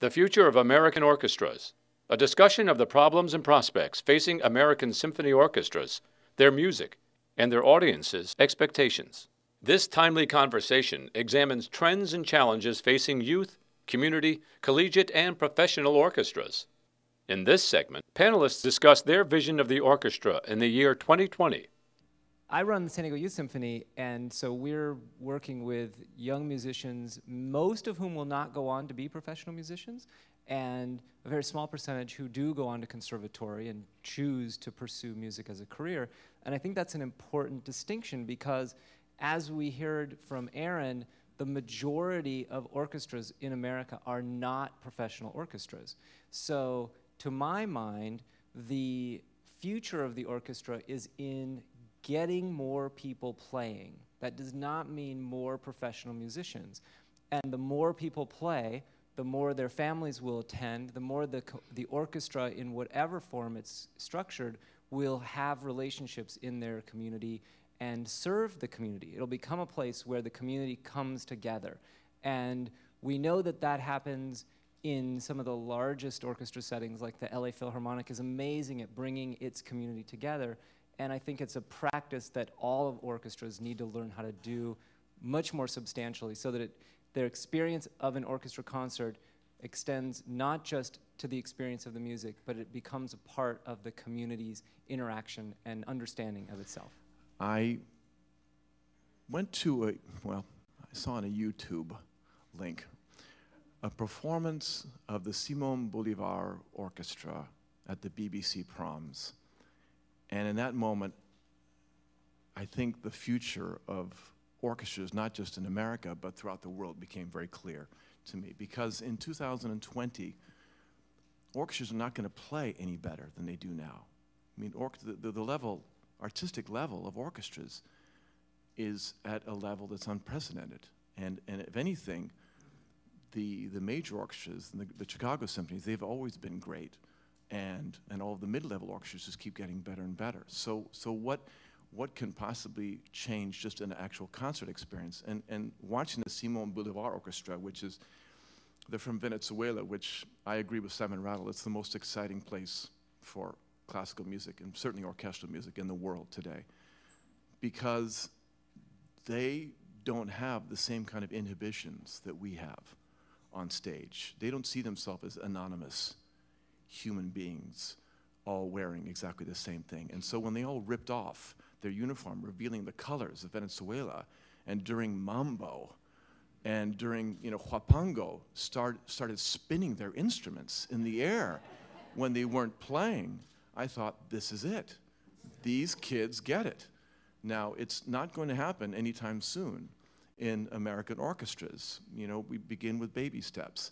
The Future of American Orchestras, a discussion of the problems and prospects facing American symphony orchestras, their music, and their audiences' expectations. This timely conversation examines trends and challenges facing youth, community, collegiate, and professional orchestras. In this segment, panelists discuss their vision of the orchestra in the year 2020. I run the San Diego Youth Symphony, and so we're working with young musicians, most of whom will not go on to be professional musicians, and a very small percentage who do go on to conservatory and choose to pursue music as a career. And I think that's an important distinction because, as we heard from Aaron, the majority of orchestras in America are not professional orchestras. So, to my mind, the future of the orchestra is in getting more people playing. That does not mean more professional musicians. And the more people play, the more their families will attend, the more the orchestra, in whatever form it's structured, will have relationships in their community and serve the community. It'll become a place where the community comes together. And we know that that happens in some of the largest orchestra settings, like the LA Philharmonic is amazing at bringing its community together. And I think it's a practice that all of orchestras need to learn how to do much more substantially so that their experience of an orchestra concert extends not just to the experience of the music, but it becomes a part of the community's interaction and understanding of itself. I went to I saw on a YouTube link a performance of the Simon Bolivar Orchestra at the BBC Proms. And in that moment, I think the future of orchestras, not just in America, but throughout the world, became very clear to me. Because in 2020, orchestras are not going to play any better than they do now. I mean, the artistic level of orchestras is at a level that's unprecedented. And if anything, the major orchestras, the Chicago symphonies, they've always been great. And all of the mid-level orchestras just keep getting better and better. So what can possibly change just an actual concert experience? And watching the Simon Bolivar Orchestra, they're from Venezuela, which I agree with Simon Rattle, it's the most exciting place for classical music and certainly orchestral music in the world today, because they don't have the same kind of inhibitions that we have on stage. They don't see themselves as anonymous human beings all wearing exactly the same thing. And so when they all ripped off their uniform, revealing the colors of Venezuela, and during Mambo and during Huapango started spinning their instruments in the air when they weren't playing, I thought, this is it. These kids get it. Now, it's not going to happen anytime soon in American orchestras. We begin with baby steps.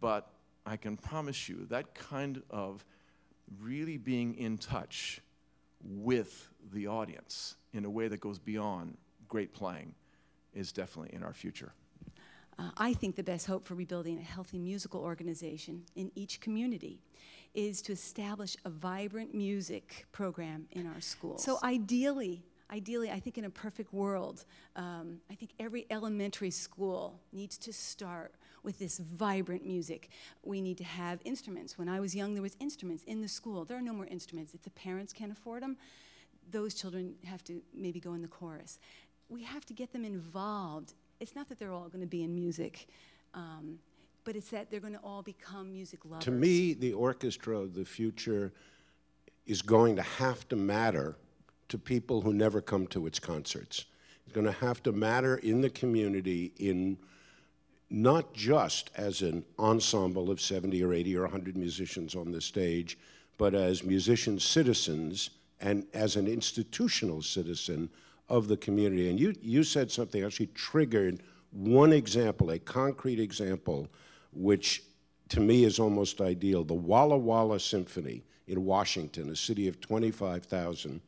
But I can promise you that kind of really being in touch with the audience in a way that goes beyond great playing is definitely in our future. I think the best hope for rebuilding a healthy musical organization in each community is to establish a vibrant music program in our schools. So ideally, I think in a perfect world, I think every elementary school needs to start with this vibrant music. We need to have instruments. When I was young, there was instruments in the school. There are no more instruments. If the parents can't afford them, those children have to maybe go in the chorus. We have to get them involved. It's not that they're all going to be in music, but it's that they're going to all become music lovers. To me, the orchestra of the future is going to have to matter to people who never come to its concerts. It's going to have to matter in the community, in not just as an ensemble of 70 or 80 or 100 musicians on the stage, but as musician citizens and as an institutional citizen of the community. And you said something actually triggered one example, a concrete example, which to me is almost ideal. The Walla Walla Symphony in Washington, a city of 25,000,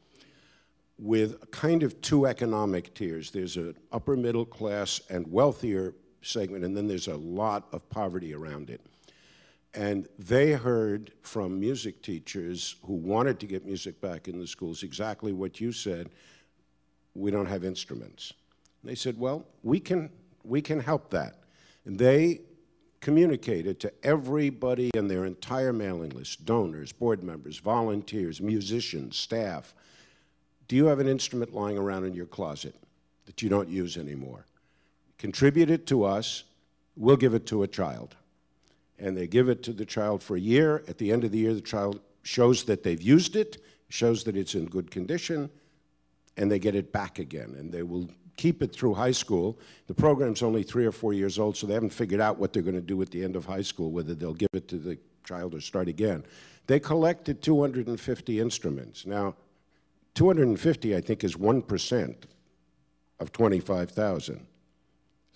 with kind of two economic tiers. There's an upper middle class and wealthier segment, and then there's a lot of poverty around it. And they heard from music teachers who wanted to get music back in the schools exactly what you said: we don't have instruments. And they said, well, we can help that. And they communicated to everybody in their entire mailing list, donors, board members, volunteers, musicians, staff, do you have an instrument lying around in your closet that you don't use anymore? Contribute it to us, we'll give it to a child. And they give it to the child for a year. At the end of the year, the child shows that they've used it, shows that it's in good condition, and they get it back again. And they will keep it through high school. The program's only 3 or 4 years old, so they haven't figured out what they're going to do at the end of high school, whether they'll give it to the child or start again. They collected 250 instruments. Now, 250, I think, is 1% of 25,000.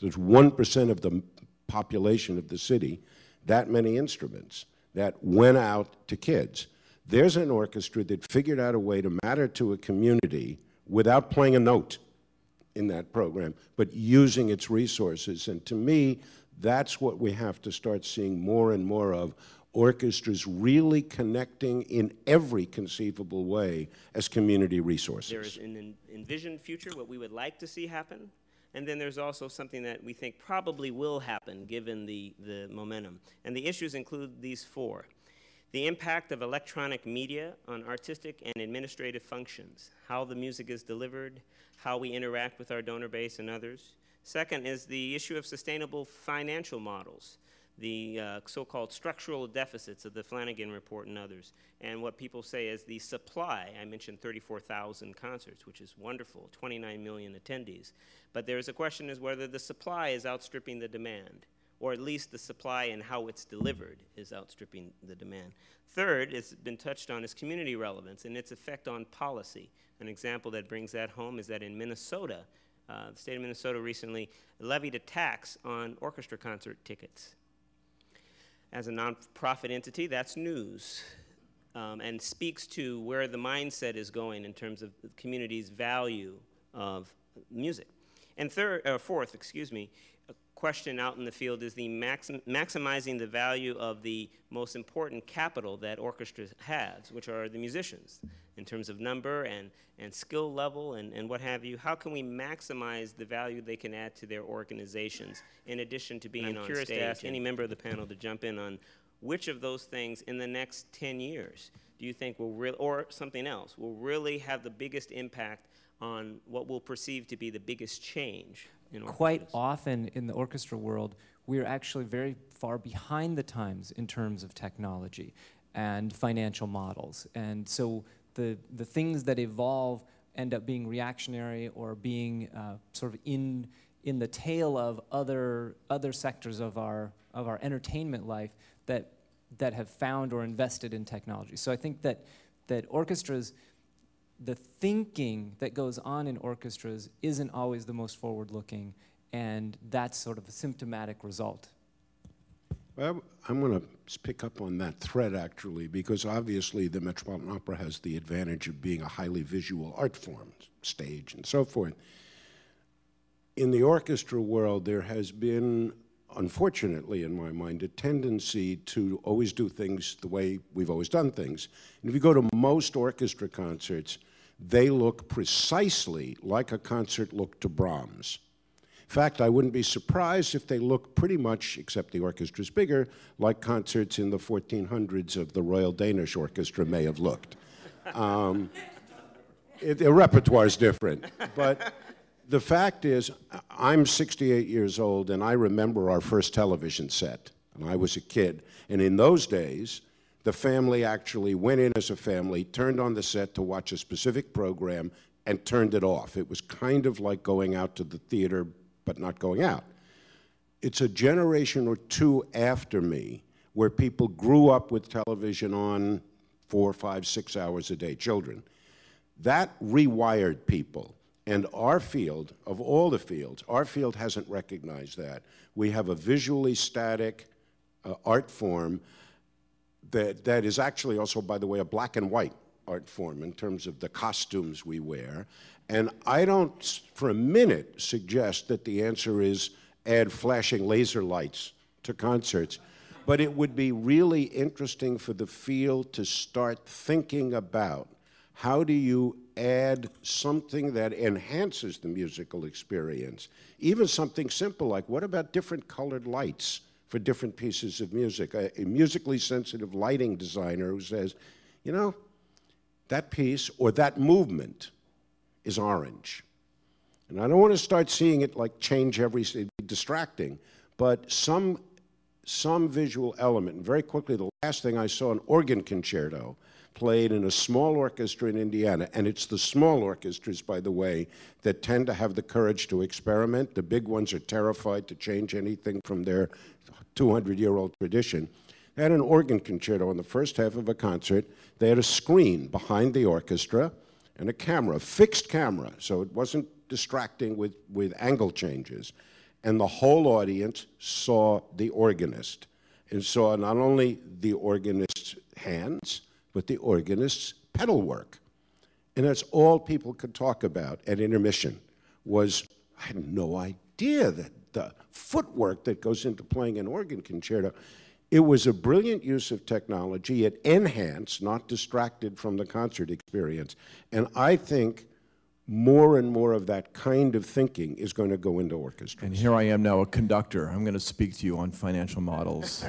So it's 1% of the population of the city, that many instruments that went out to kids. There's an orchestra that figured out a way to matter to a community without playing a note in that program, but using its resources. And to me, that's what we have to start seeing more and more of, orchestras really connecting in every conceivable way as community resources. There is an envisioned future, what we would like to see happen, and then there's also something that we think probably will happen given the momentum. And the issues include these 4. The impact of electronic media on artistic and administrative functions, how the music is delivered, how we interact with our donor base and others. Second is the issue of sustainable financial models, the so-called structural deficits of the Flanagan Report and others, and what people say is the supply. I mentioned 34,000 concerts, which is wonderful, 29 million attendees. But there's a question is whether the supply is outstripping the demand, or at least the supply and how it's delivered is outstripping the demand. Third, it's been touched on, is community relevance and its effect on policy. An example that brings that home is that in Minnesota, the state of Minnesota recently levied a tax on orchestra concert tickets. As a nonprofit entity, that's news and speaks to where the mindset is going in terms of the community's value of music. And fourth, a question out in the field is the maximizing the value of the most important capital that orchestras have, which are the musicians, in terms of number and skill level and what have you. How can we maximize the value they can add to their organizations in addition to being on stage? I'm curious to ask any member of the panel to jump in on which of those things in the next 10 years do you think will really, or something else, will really have the biggest impact on what we'll perceive to be the biggest change in orchestras? Quite often in the orchestra world, we're actually very far behind the times in terms of technology and financial models. And so the things that evolve end up being reactionary or being sort of in the tail of other sectors of our entertainment life that have found or invested in technology. So I think that orchestras, the thinking that goes on in orchestras isn't always the most forward-looking, and that's sort of a symptomatic result. Well, I'm going to pick up on that thread, actually, because obviously the Metropolitan Opera has the advantage of being a highly visual art form, stage and so forth. In the orchestra world, there has been, unfortunately, in my mind, a tendency to always do things the way we've always done things. And if you go to most orchestra concerts, they look precisely like a concert looked to Brahms. In fact, I wouldn't be surprised if they look pretty much, except the orchestra's bigger, like concerts in the 1400s of the Royal Danish Orchestra may have looked. The repertoire's different, but the fact is, I'm 68 years old, and I remember our first television set, and I was a kid. And in those days, the family actually went in as a family, turned on the set to watch a specific program, and turned it off. It was kind of like going out to the theater, but not going out. It's a generation or two after me where people grew up with television on 4, 5, 6 hours a day, children. That rewired people. And our field, of all the fields, our field hasn't recognized that. We have a visually static art form that is actually also, by the way, a black and white art form in terms of the costumes we wear. And I don't, for a minute, suggest that the answer is add flashing laser lights to concerts. But it would be really interesting for the field to start thinking about how do you add something that enhances the musical experience? Even something simple like, what about different colored lights for different pieces of music. A musically sensitive lighting designer who says, you know, that piece or that movement is orange. And I don't want to start seeing it like change distracting, but some visual element. And very quickly, the last thing I saw, an organ concerto played in a small orchestra in Indiana, and it's the small orchestras, by the way, that tend to have the courage to experiment. The big ones are terrified to change anything from their 200-year-old tradition. They had an organ concerto in the first half of a concert. They had a screen behind the orchestra and a camera, a fixed camera, so it wasn't distracting with angle changes. And the whole audience saw the organist and saw not only the organist's hands, but the organist's pedal work. And that's all people could talk about at intermission was, I had no idea that the footwork that goes into playing an organ concerto. It was a brilliant use of technology. It enhanced, not distracted from the concert experience. And I think more and more of that kind of thinking is going to go into orchestras. And here I am now, a conductor. I'm going to speak to you on financial models.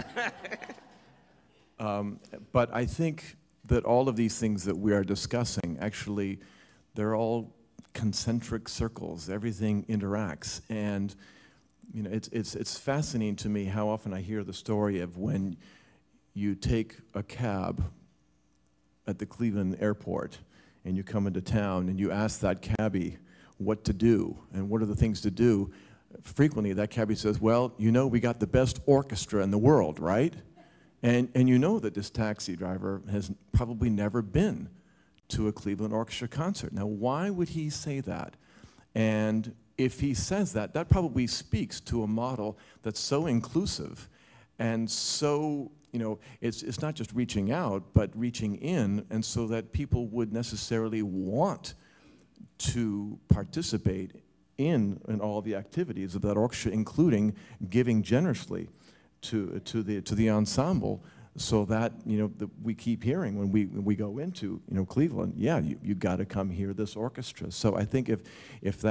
But I think that all of these things that we are discussing, actually, they're all concentric circles. Everything interacts. And you know, it's fascinating to me how often I hear the story of when you take a cab at the Cleveland airport and you come into town and you ask that cabbie what to do and what are the things to do. Frequently that cabbie says, well, you know, we got the best orchestra in the world, right? And you know that this taxi driver has probably never been to a Cleveland Orchestra concert. Now, why would he say that? And if he says that, that probably speaks to a model that's so inclusive and so, you know, it's not just reaching out, but reaching in, and so that people would necessarily want to participate in all the activities of that orchestra, including giving generously to the ensemble, so that, you know, we keep hearing when we go into, you know, Cleveland, yeah, you got to come hear this orchestra. So I think if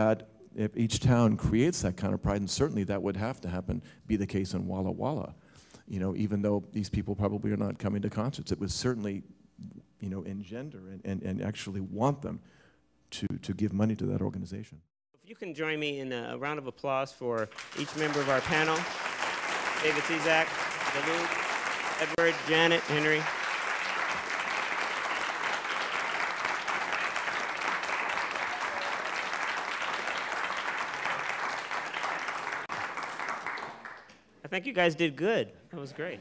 each town creates that kind of pride, and certainly that would have to happen, be the case in Walla Walla, you know, even though these people probably are not coming to concerts, it would certainly, you know, engender and actually want them to give money to that organization. If you can join me in a round of applause for each member of our panel. David Cizak, Dalu, Edward, Janet, Henry. I think you guys did good. That was great.